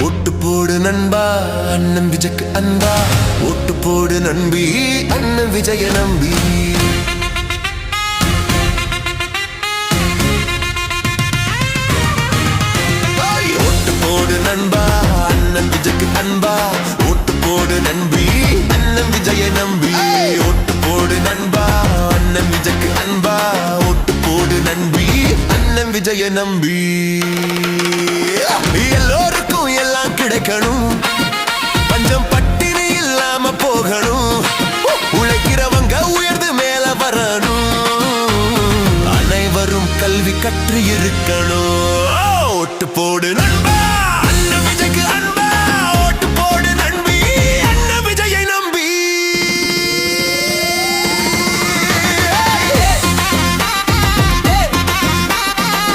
ஓட்டு போடு நண்பா அண்ணன் விஜய்க்கு அன்பா. ஓட்டு போடு நம்பி அண்ணன் விஜய நம்பி. ஓட்டு போடு நண்பா அண்ணன் விஜய்க்கு அன்பா. ஓட்டு போடு நம்பி அண்ணன் விஜய நம்பி. ஓட்டு போடு நண்பா அண்ணன் விஜய்க்கு அன்பா. ஓட்டு போடு நம்பி அண்ணன் விஜய நம்பி. எல்லோருக்கும் எல்லாம் கிடைக்கணும், பஞ்சம் பட்டினி இல்லாம போகணும், உழைக்கிறவங்க உயர்ந்து மேல வரணும், அனைவரும் கல்வி கற்று இருக்கணும். ஓட்டு போடு நண்பா.